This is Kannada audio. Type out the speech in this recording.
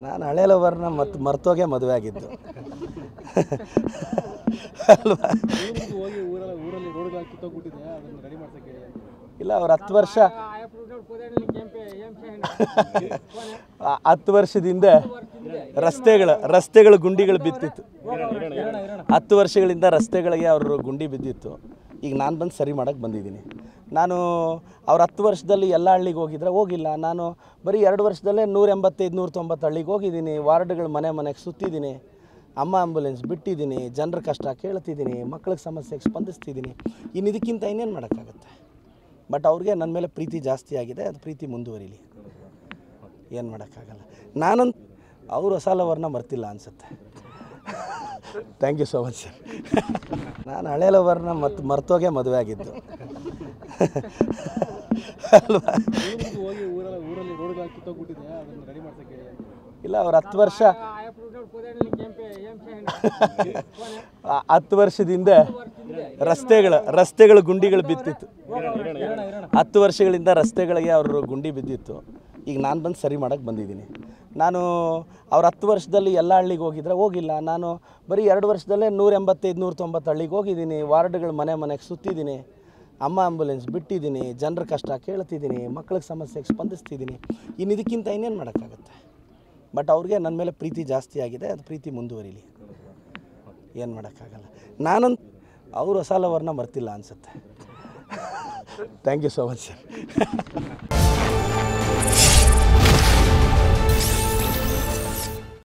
ನಾನು ಹಳೆ ಲವರ್ನ ಮತ್ತು ಮರ್ತೋಗೆ ಮದುವೆ ಆಗಿದ್ದು ಅಲ್ವಾ. ಇಲ್ಲ ಅವ್ರು 10 ವರ್ಷದಿಂದ ರಸ್ತೆಗಳ ಗುಂಡಿಗಳು ಬಿದ್ದಿತ್ತು. 10 ವರ್ಷಗಳಿಂದ ರಸ್ತೆಗಳಿಗೆ ಅವರು ಗುಂಡಿ ಬಿದ್ದಿತ್ತು. ಈಗ ನಾನು ಬಂದು ಸರಿ ಮಾಡೋಕ್ಕೆ ಬಂದಿದ್ದೀನಿ. ನಾನು ಅವ್ರು 10 ವರ್ಷದಲ್ಲಿ ಎಲ್ಲ ಹಳ್ಳಿಗೆ ಹೋಗಿಲ್ಲ. ನಾನು ಬರೀ 2 ವರ್ಷದಲ್ಲೇ 185-190 ಹಳ್ಳಿಗೆ ಹೋಗಿದ್ದೀನಿ. ವಾರ್ಡ್ಗಳು ಮನೆಗೆ ಸುತ್ತಿದ್ದೀನಿ. ಅಮ್ಮ ಆಂಬುಲೆನ್ಸ್ ಬಿಟ್ಟಿದ್ದೀನಿ. ಜನರ ಕಷ್ಟ ಕೇಳ್ತಿದ್ದೀನಿ. ಮಕ್ಕಳಿಗೆ ಸಮಸ್ಯೆಗೆ ಸ್ಪಂದಿಸ್ತಿದ್ದೀನಿ. ಇನ್ನು ಇದಕ್ಕಿಂತ ಇನ್ನೇನು ಮಾಡೋಕ್ಕಾಗತ್ತೆ. ಬಟ್ ಅವ್ರಿಗೆ ನನ್ನ ಮೇಲೆ ಪ್ರೀತಿ ಜಾಸ್ತಿ ಆಗಿದೆ. ಅದು ಪ್ರೀತಿ ಮುಂದುವರಿಲಿ, ಏನು ಮಾಡೋಕ್ಕಾಗಲ್ಲ. ನಾನಂತ ಅವರು ಹೊಸ ಲವರ್ನ ಮರ್ತಿಲ್ಲ ಅನಿಸುತ್ತೆ. Thank you so much sir. ನಾನು ಹಳೆ ಲವರ್ನ ಮತ್ತು ಮರ್ತೋಗೆ ಮದುವೆ ಆಗಿದ್ದು ಅಲ್ವಾ. ಇಲ್ಲ ಅವ್ರು 10 ವರ್ಷದಿಂದ ರಸ್ತೆಗಳ ಗುಂಡಿಗಳು ಬಿದ್ದಿತ್ತು. 10 ವರ್ಷಗಳಿಂದ ರಸ್ತೆಗಳಿಗೆ ಅವರು ಗುಂಡಿ ಬಿದ್ದಿತ್ತು. ಈಗ ನಾನು ಬಂದು ಸರಿ ಮಾಡೋಕ್ಕೆ ಬಂದಿದ್ದೀನಿ. ನಾನು ಅವ್ರು 10 ವರ್ಷದಲ್ಲಿ ಎಲ್ಲ ಹಳ್ಳಿಗೆ ಹೋಗಿಲ್ಲ. ನಾನು ಬರೀ 2 ವರ್ಷದಲ್ಲೇ 185-190 ಹಳ್ಳಿಗೆ ಹೋಗಿದ್ದೀನಿ. ವಾರ್ಡ್ಗಳು ಮನೆಗೆ ಸುತ್ತಿದ್ದೀನಿ. ಅಮ್ಮ ಆಂಬುಲೆನ್ಸ್ ಬಿಟ್ಟಿದ್ದೀನಿ. ಜನರ ಕಷ್ಟ ಕೇಳ್ತಿದ್ದೀನಿ. ಮಕ್ಕಳಿಗೆ ಸಮಸ್ಯೆಗೆ ಸ್ಪಂದಿಸ್ತಿದ್ದೀನಿ. ಇನ್ನು ಇದಕ್ಕಿಂತ ಇನ್ನೇನು ಮಾಡೋಕ್ಕಾಗತ್ತೆ. ಬಟ್ ಅವ್ರಿಗೆ ನನ್ನ ಮೇಲೆ ಪ್ರೀತಿ ಜಾಸ್ತಿ ಆಗಿದೆ. ಅದು ಪ್ರೀತಿ ಮುಂದುವರಿಲಿ, ಏನು ಮಾಡೋಕ್ಕಾಗಲ್ಲ. ನಾನಂತ ಅವರು ಹೊಸ ಲವರ್ನ ಮರ್ತಿಲ್ಲ ಅನಿಸುತ್ತೆ. Thank you so much sir.